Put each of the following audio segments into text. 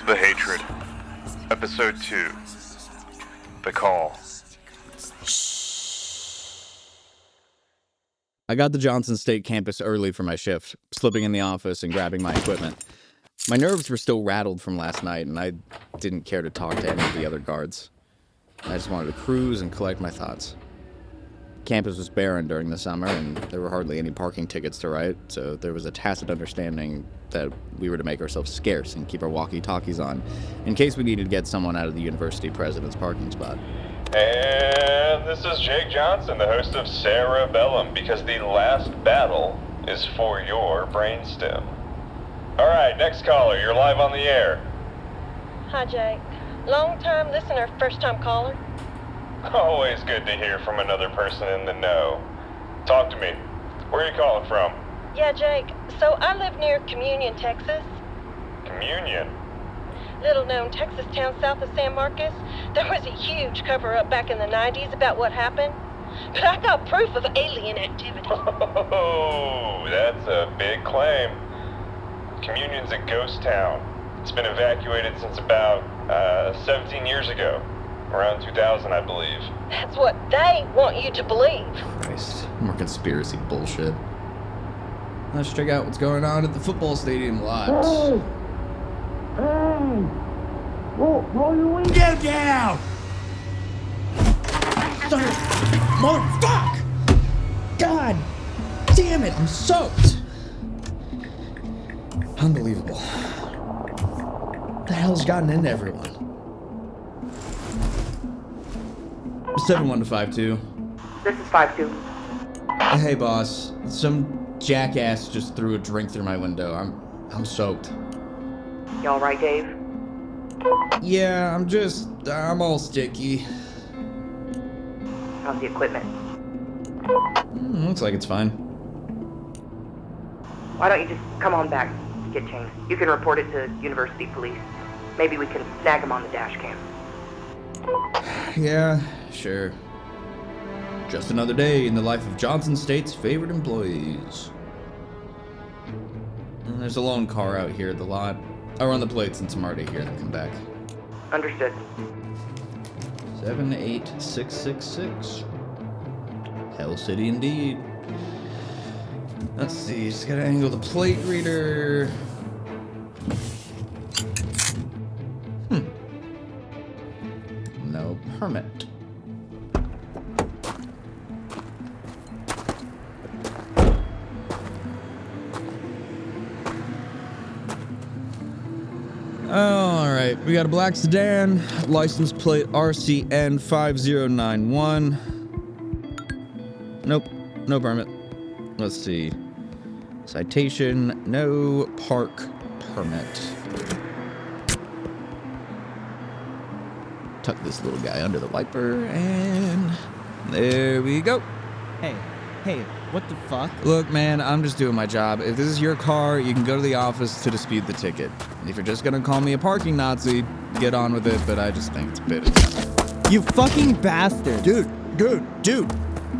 The Hatred, Episode 2, The Caul. I got to Johnson State campus early for my shift, slipping in the office and grabbing my equipment. My nerves were still rattled from last night, and I didn't care to talk to any of the other guards. I just wanted to cruise and collect my thoughts. Campus was barren during the summer, and there were hardly any parking tickets to write, so there was a tacit understanding that we were to make ourselves scarce and keep our walkie-talkies on, in case we needed to get someone out of the university president's parking spot. And this is Jake Johnson, the host of Cerebellum, because the last battle is for your brainstem. Alright, next caller, you're live on the air. Hi, Jake. Long-time listener, first-time caller? Always good to hear from another person in the know. Talk to me. Where are you calling from? Yeah, Jake. So I live near Communion, Texas. Communion? Little-known Texas town south of San Marcos. There was a huge cover-up back in the 90s about what happened. But I got proof of alien activity. Oh, that's a big claim. Communion's a ghost town. It's been evacuated since about 17 years ago. Around 2000, I believe. That's what they want you to believe. Christ, more conspiracy bullshit. Let's check out what's going on at the football stadium lot. Get down! Son of motherfuck! God damn it, I'm soaked! Unbelievable. What the hell's gotten into everyone? 71-52. This is 5-2. Hey, boss. Some jackass just threw a drink through my window. I'm soaked. You alright, Dave? Yeah, I'm all sticky. How's the equipment? Looks like it's fine. Why don't you just come on back, get changed? You can report it to university police. Maybe we can snag him on the dash cam. Yeah, sure. Just another day in the life of Johnson State's favorite employees. And there's a lone car out here at the lot. I'll run the plates since I'm already here, then come back. Understood. 78666. Hell City indeed. Let's see, just gotta angle the plate reader. No permit. Alright, we got a black sedan, license plate RCN 5091. Nope, no permit. Let's see. Citation, no park permit. Tuck this little guy under the wiper, and there we go. Hey, what the fuck? Look, man, I'm just doing my job. If this is your car, you can go to the office to dispute the ticket. If you're just gonna call me a parking Nazi, get on with it, but I just think it's a bit of... You fucking bastard. Dude,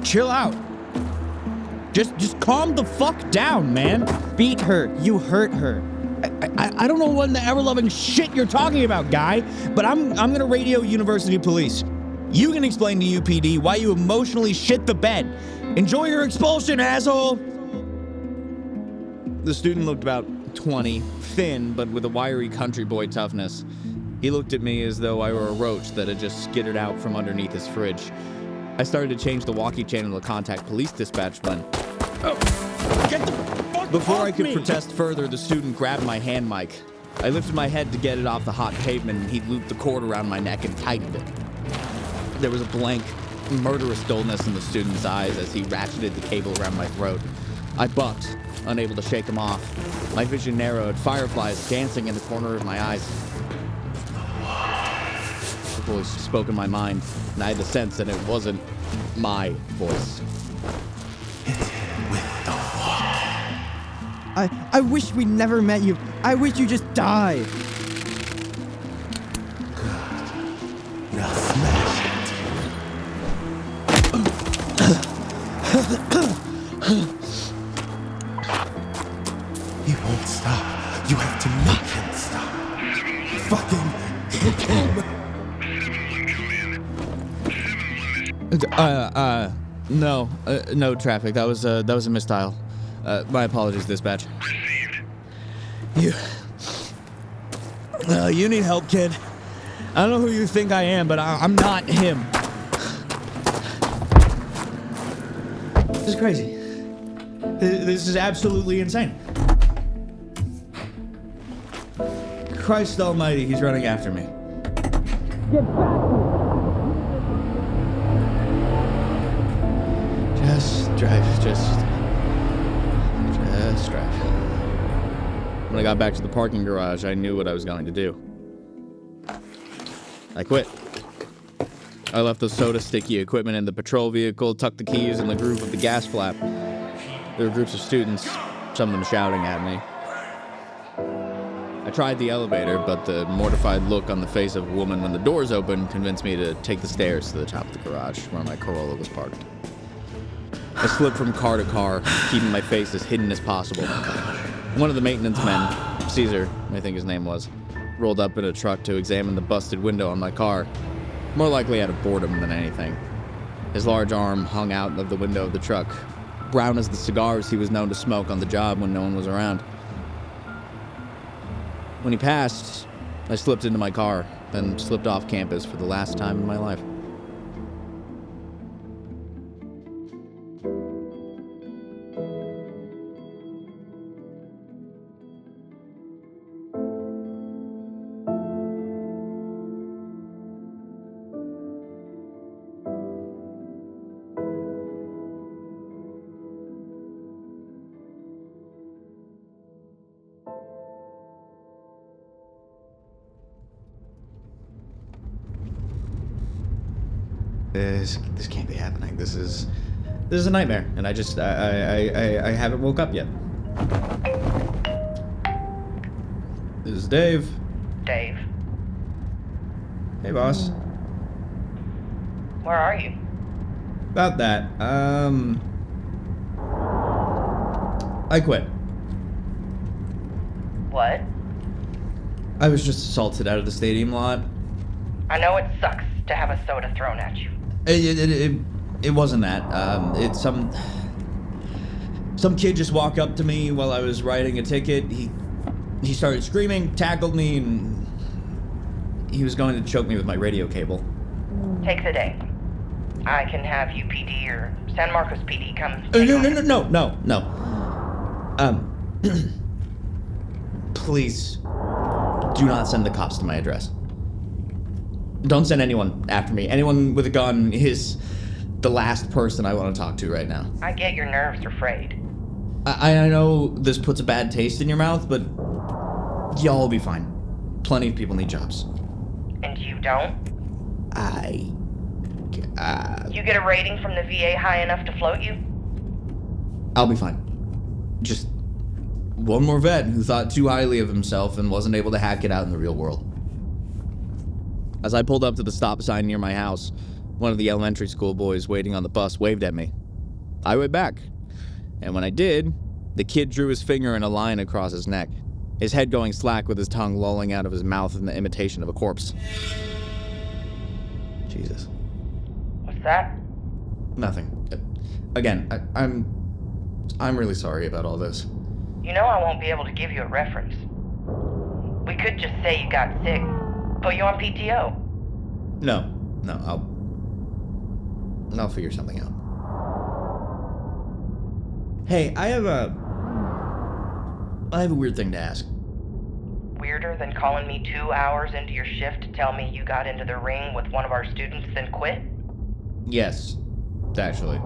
chill out. Just calm the fuck down, man. Beat her. You hurt her. I don't know what in the ever-loving shit you're talking about, guy, but I'm gonna radio university police. You can explain to UPD why you emotionally shit the bed. Enjoy your expulsion, asshole! The student looked about 20, thin, but with a wiry country boy toughness. He looked at me as though I were a roach that had just skittered out from underneath his fridge. I started to change the walkie channel to contact police dispatch when... Get the fuck Before off I could me! protest further, the student grabbed my hand mic. I lifted my head to get it off the hot pavement, and he looped the cord around my neck and tightened it. There was a blank, murderous dullness in the student's eyes as he ratcheted the cable around my throat. I bucked, unable to shake him off. My vision narrowed, fireflies dancing in the corner of my eyes. The voice spoke in my mind, and I had the sense that it wasn't my voice. I wish we never met you. I wish you just died. Now smash it. He won't stop. You have to make him stop. fucking hit him. No traffic. That was a misdial. My apologies, dispatch. You need help, kid. I don't know who you think I am, but I'm not him. This is crazy. This is absolutely insane. Christ almighty, he's running after me. Just drive. When I got back to the parking garage, I knew what I was going to do. I quit. I left the soda sticky equipment in the patrol vehicle, tucked the keys in the groove of the gas flap. There were groups of students, some of them shouting at me. I tried the elevator, but the mortified look on the face of a woman when the doors opened convinced me to take the stairs to the top of the garage where my Corolla was parked. I slipped from car to car, keeping my face as hidden as possible. One of the maintenance men, Caesar, I think his name was, rolled up in a truck to examine the busted window on my car, more likely out of boredom than anything. His large arm hung out of the window of the truck, brown as the cigars he was known to smoke on the job when no one was around. When he passed, I slipped into my car, then slipped off campus for the last time in my life. This can't be happening. This is a nightmare, and I haven't woke up yet. This is Dave. Dave, Hey, boss. where are you? About that. I quit. What? I was just assaulted out of the stadium lot. I know it sucks to have a soda thrown at you. It wasn't that. It's some kid just walked up to me while I was writing a ticket. He started screaming, tackled me, and he was going to choke me with my radio cable. Take the day. I can have UPD or San Marcos PD come. No. Please, do not send the cops to my address. Don't send anyone after me. Anyone with a gun is the last person I want to talk to right now. I get your nerves are frayed. I know this puts a bad taste in your mouth, but y'all will be fine. Plenty of people need jobs. And you don't? You get a rating from the VA high enough to float you? I'll be fine. Just one more vet who thought too highly of himself and wasn't able to hack it out in the real world. As I pulled up to the stop sign near my house, one of the elementary school boys waiting on the bus waved at me. I waved back, and when I did, the kid drew his finger in a line across his neck, his head going slack with his tongue lolling out of his mouth in the imitation of a corpse. Jesus. What's that? Nothing. Again, I'm really sorry about all this. You know I won't be able to give you a reference. We could just say you got sick. Put you on PTO. No, I'll figure something out. Hey, I have a weird thing to ask. Weirder than calling me 2 hours into your shift to tell me you got into the ring with one of our students then quit? Yes, actually.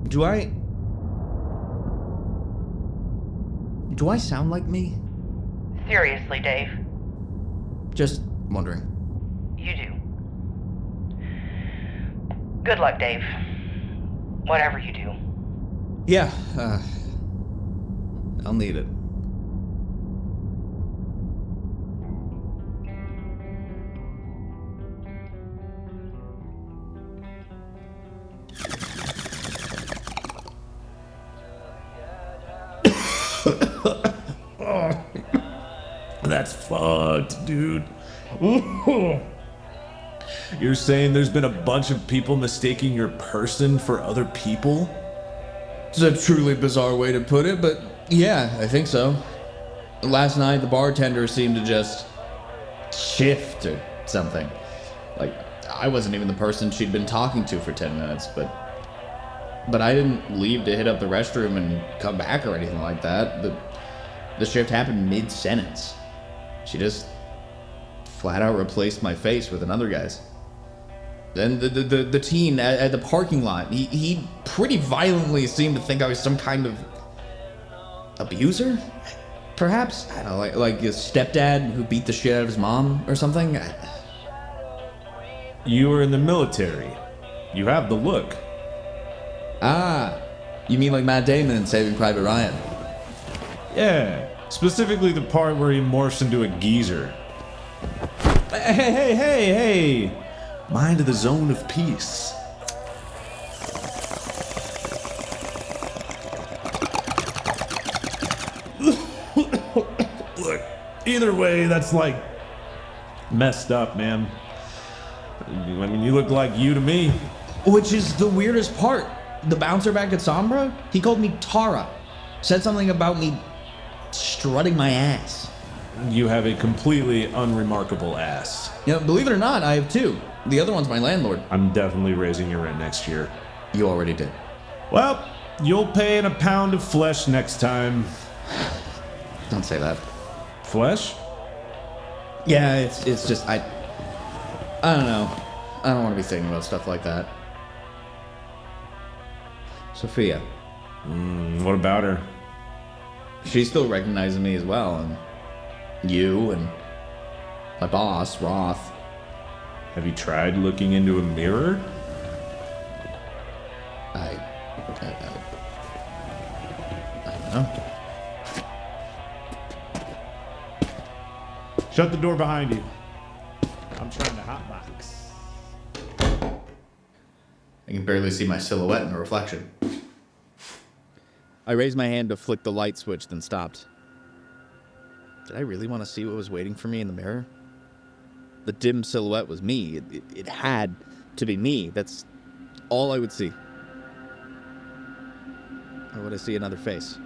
Do I sound like me? Seriously, Dave. Just wondering. You do. Good luck, Dave. Whatever you do. Yeah, I'll need it. That's fucked, dude. You're saying there's been a bunch of people mistaking your person for other people? It's a truly bizarre way to put it, but yeah, I think so. Last night, the bartender seemed to just shift or something. Like, I wasn't even the person she'd been talking to for 10 minutes, but I didn't leave to hit up the restroom and come back or anything like that. The shift happened mid-sentence. She just flat out replaced my face with another guy's. Then the teen at the parking lot, he pretty violently seemed to think I was some kind of abuser? Perhaps? I don't know, like his stepdad who beat the shit out of his mom or something? You were in the military. You have the look. Ah, you mean like Matt Damon in Saving Private Ryan? Yeah, specifically the part where he morphs into a geezer. Hey! Mind the zone of peace. Look, either way, that's like messed up, man. I mean, you look like you to me. Which is the weirdest part. The bouncer back at Sombra, he called me Tara. Said something about me strutting my ass. You have a completely unremarkable ass. You know, believe it or not, I have two. The other one's my landlord. I'm definitely raising your rent next year. You already did. Well, you'll pay in a pound of flesh next time. Don't say that. Flesh? Yeah, it's just, I don't know. I don't want to be thinking about stuff like that. Sophia. What about her? She's still recognizing me as well, and you, and my boss, Roth. Have you tried looking into a mirror? I don't know. Shut the door behind you. I'm trying to hotbox. I can barely see my silhouette in the reflection. I raised my hand to flick the light switch, then stopped. Did I really want to see what was waiting for me in the mirror? The dim silhouette was me. It had to be me. That's all I would see. Or would I see another face?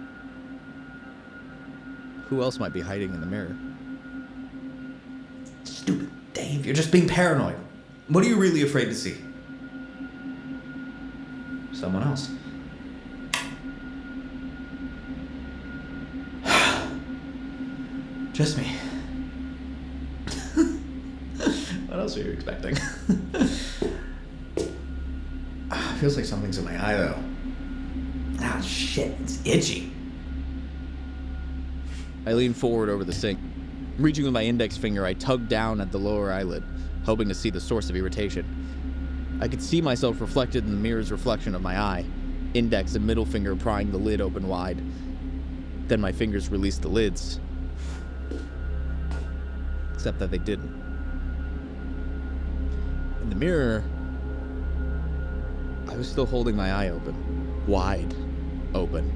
Who else might be hiding in the mirror? Stupid Dave, you're just being paranoid. What are you really afraid to see? Someone else. Just me. What else are you expecting? Feels like something's in my eye, though. Ah, shit, it's itchy. I leaned forward over the sink. Reaching with my index finger, I tugged down at the lower eyelid, hoping to see the source of irritation. I could see myself reflected in the mirror's reflection of my eye, index and middle finger prying the lid open wide. Then my fingers released the lids. Except that they didn't. In the mirror, I was still holding my eye open. Wide open.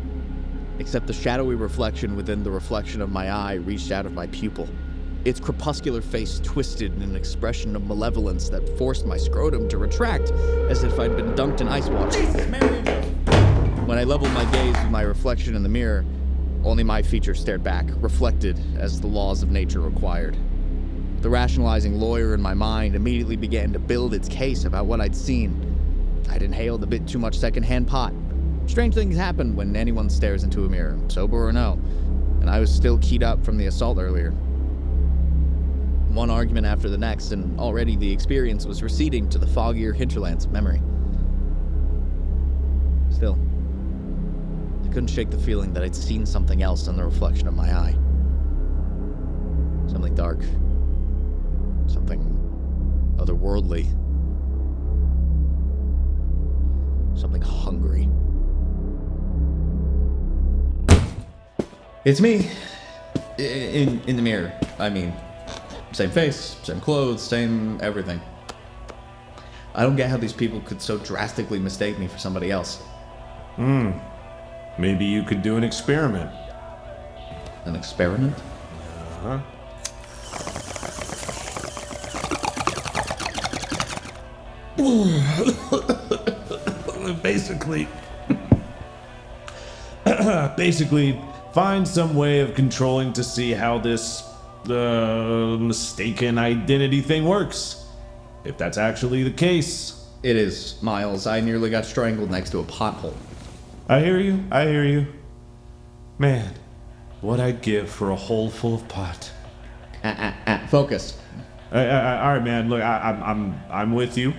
Except the shadowy reflection within the reflection of my eye reached out of my pupil. Its crepuscular face twisted in an expression of malevolence that forced my scrotum to retract as if I'd been dunked in ice water. Jesus, Mary. When I leveled my gaze with my reflection in the mirror, only my features stared back, reflected as the laws of nature required. The rationalizing lawyer in my mind immediately began to build its case about what I'd seen. I'd inhaled a bit too much secondhand pot. Strange things happen when anyone stares into a mirror, sober or no, and I was still keyed up from the assault earlier. One argument after the next, and already the experience was receding to the foggier hinterlands of memory. Still, I couldn't shake the feeling that I'd seen something else in the reflection of my eye. Something dark. Something otherworldly. Something hungry. It's me. In the mirror. I mean, same face, same clothes, same everything. I don't get how these people could so drastically mistake me for somebody else. Maybe you could do an experiment. An experiment? Basically, find some way of controlling to see how this mistaken identity thing works. If that's actually the case. It is, Miles. I nearly got strangled next to a pothole. I hear you. Man, what I'd give for a hole full of pot. Focus. All right, man. Look, I'm with you.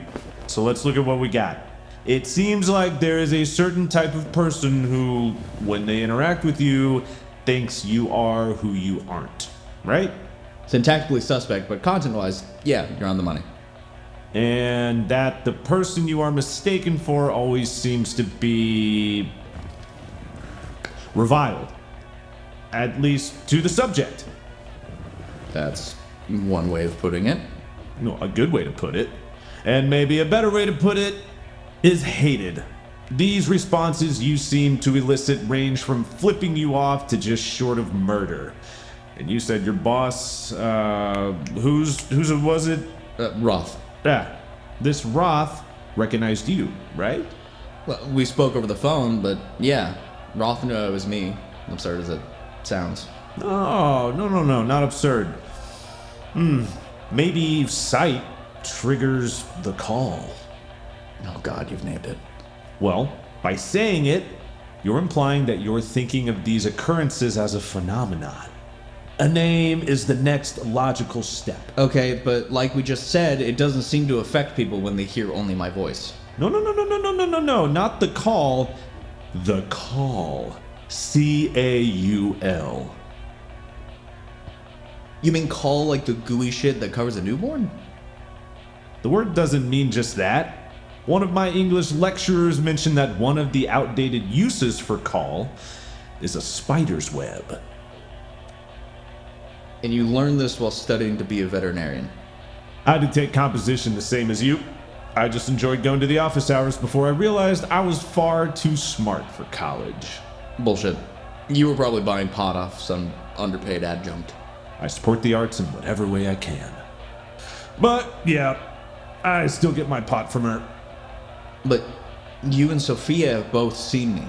So let's look at what we got. It seems like there is a certain type of person who, when they interact with you, thinks you are who you aren't. Right? Syntactically suspect, but content-wise, yeah, you're on the money. And that the person you are mistaken for always seems to be reviled. At least to the subject. That's one way of putting it. No, a good way to put it. And maybe a better way to put it is hated. These responses you seem to elicit range from flipping you off to just short of murder. And you said your boss, whose was it? Roth. Yeah, this Roth recognized you, right? Well, we spoke over the phone, but yeah, Roth knew it was me. Absurd as it sounds. Oh, no, not absurd. Maybe sight triggers the call. Oh God, you've named it. Well, by saying it, you're implying that you're thinking of these occurrences as a phenomenon. A name is the next logical step. Okay, but like we just said, it doesn't seem to affect people when they hear only my voice. No, not the call. The call. C-A-U-L. You mean call like the gooey shit that covers a newborn? The word doesn't mean just that. One of my English lecturers mentioned that one of the outdated uses for call is a spider's web. And you learned this while studying to be a veterinarian. I did take composition the same as you. I just enjoyed going to the office hours before I realized I was far too smart for college. Bullshit. You were probably buying pot off some underpaid adjunct. I support the arts in whatever way I can. But, yeah, I still get my pot from her. But you and Sophia have both seen me.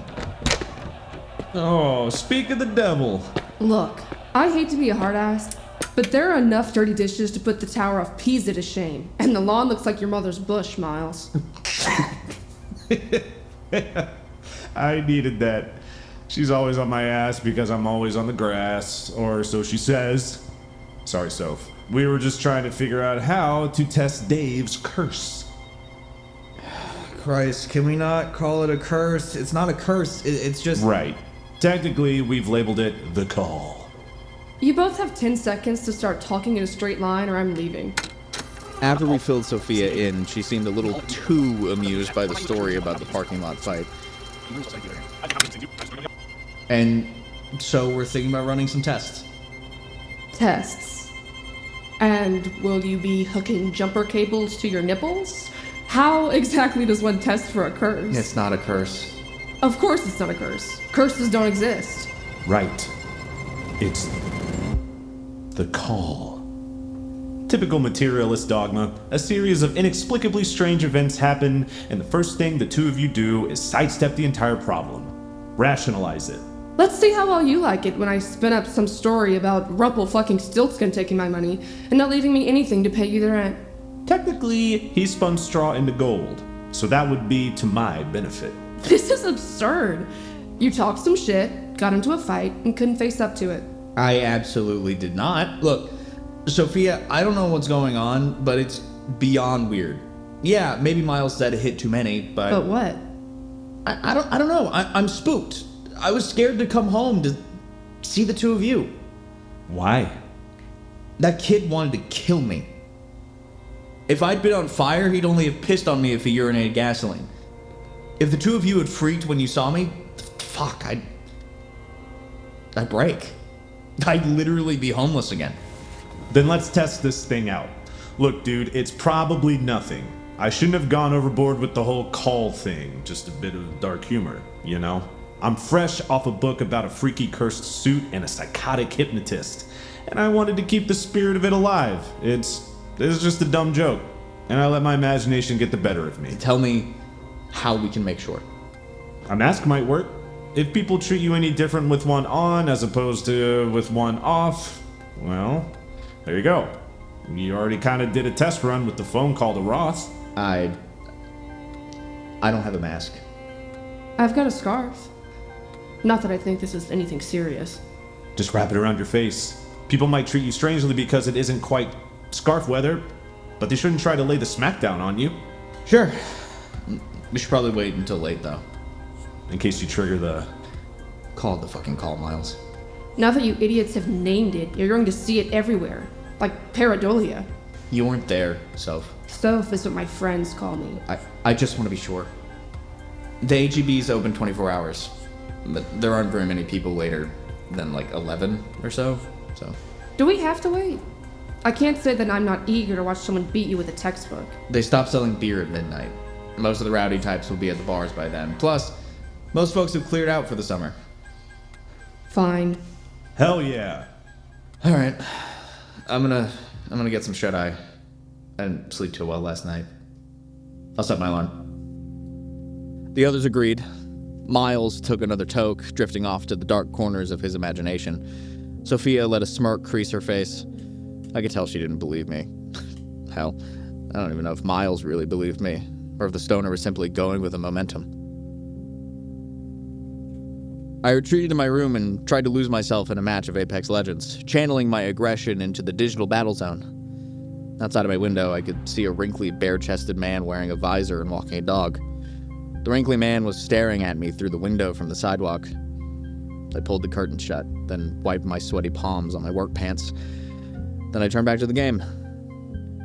Oh, speak of the devil. Look, I hate to be a hard ass, but there are enough dirty dishes to put the Tower of Pisa to shame. And the lawn looks like your mother's bush, Miles. I needed that. She's always on my ass because I'm always on the grass, or so she says. Sorry, Soph. We were just trying to figure out how to test Dave's curse. Christ, can we not call it a curse? It's not a curse, it's just... Right. Technically, we've labeled it the call. You both have 10 seconds to start talking in a straight line or I'm leaving. After we filled Sophia in, she seemed a little too amused by the story about the parking lot fight. And so we're thinking about running some tests. Tests. And will you be hooking jumper cables to your nipples? How exactly does one test for a curse? It's not a curse. Of course it's not a curse. Curses don't exist. Right. It's the call. Typical materialist dogma. A series of inexplicably strange events happen, and the first thing the two of you do is sidestep the entire problem. Rationalize it. Let's see how well you like it when I spin up some story about Rumpel fucking Stiltskin taking my money and not leaving me anything to pay you the rent. Technically, he spun straw into gold, so that would be to my benefit. This is absurd. You talked some shit, got into a fight, and couldn't face up to it. I absolutely did not. Look, Sophia, I don't know what's going on, but it's beyond weird. Yeah, maybe Miles said a hit too many, but... But what? I don't know. I'm spooked. I was scared to come home to see the two of you. Why? That kid wanted to kill me. If I'd been on fire, he'd only have pissed on me if he urinated gasoline. If the two of you had freaked when you saw me, fuck, I'd break. I'd literally be homeless again. Then let's test this thing out. Look, dude, it's probably nothing. I shouldn't have gone overboard with the whole call thing. Just a bit of dark humor, you know? I'm fresh off a book about a freaky cursed suit and a psychotic hypnotist, and I wanted to keep the spirit of it alive. It's just a dumb joke. and I let my imagination get the better of me. Tell me how we can make sure. A mask might work. If people treat you any different with one on as opposed to with one off, well, there you go. You already kind of did a test run with the phone call to Roth. I don't have a mask. I've got a scarf. Not that I think this is anything serious. Just wrap it around your face. People might treat you strangely because it isn't quite scarf weather, but they shouldn't try to lay the smackdown on you. Sure. We should probably wait until late, though. In case you trigger the... Call the fucking call, Miles. Now that you idiots have named it, you're going to see it everywhere. Like pareidolia. You weren't there, Soph. Soph is what my friends call me. I just want to be sure. The AGB's open 24 hours, but there aren't very many people later than like 11 or so. Do we have to wait? I can't say that I'm not eager to watch someone beat you with a textbook. They stop selling beer at midnight. Most of the rowdy types will be at the bars by then. Plus, most folks have cleared out for the summer. Fine. Hell yeah. All right. I'm gonna get some shut-eye. I didn't sleep too well last night. I'll set my alarm. The others agreed. Miles took another toke, drifting off to the dark corners of his imagination. Sophia let a smirk crease her face. I could tell she didn't believe me. Hell, I don't even know if Miles really believed me, or if the stoner was simply going with the momentum. I retreated to my room and tried to lose myself in a match of Apex Legends, channeling my aggression into the digital battle zone. Outside of my window, I could see a wrinkly, bare-chested man wearing a visor and walking a dog. The wrinkly man was staring at me through the window from the sidewalk. I pulled the curtain shut, then wiped my sweaty palms on my work pants. Then I turned back to the game.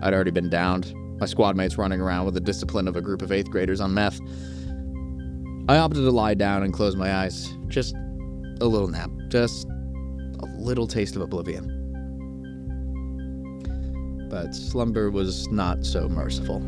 I'd already been downed, my squad mates running around with the discipline of a group of 8th graders on meth. I opted to lie down and close my eyes. Just a little nap. Just a little taste of oblivion. But slumber was not so merciful.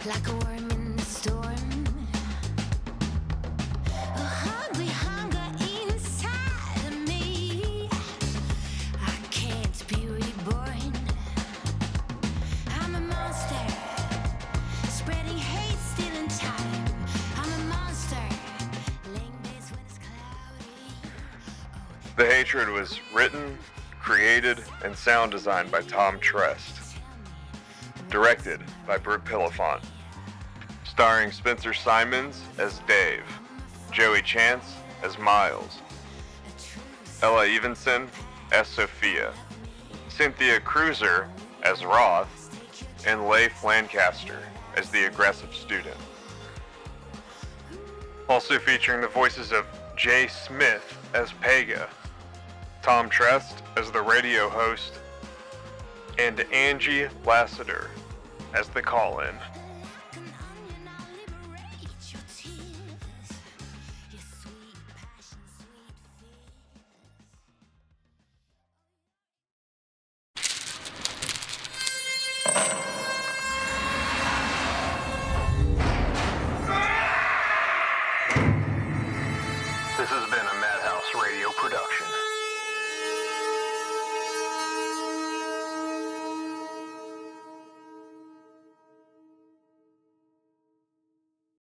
Like a worm in the storm, a hungry hunger inside of me. I can't be reborn. I'm a monster, spreading hate, stealing time. I'm a monster, laying beds when it's cloudy. The Hatred was written, created, and sound designed by Tom Trest. Directed by Brooke Pillafont. Starring Spencer Simons as Dave, Joey Chance as Miles, Ella Evenson as Sophia, Cynthia Cruiser as Roth, and Leif Lancaster as the aggressive student. Also featuring the voices of Jay Smith as Pega, Tom Trest as the radio host, and Angie Lassiter as the call-in. This has been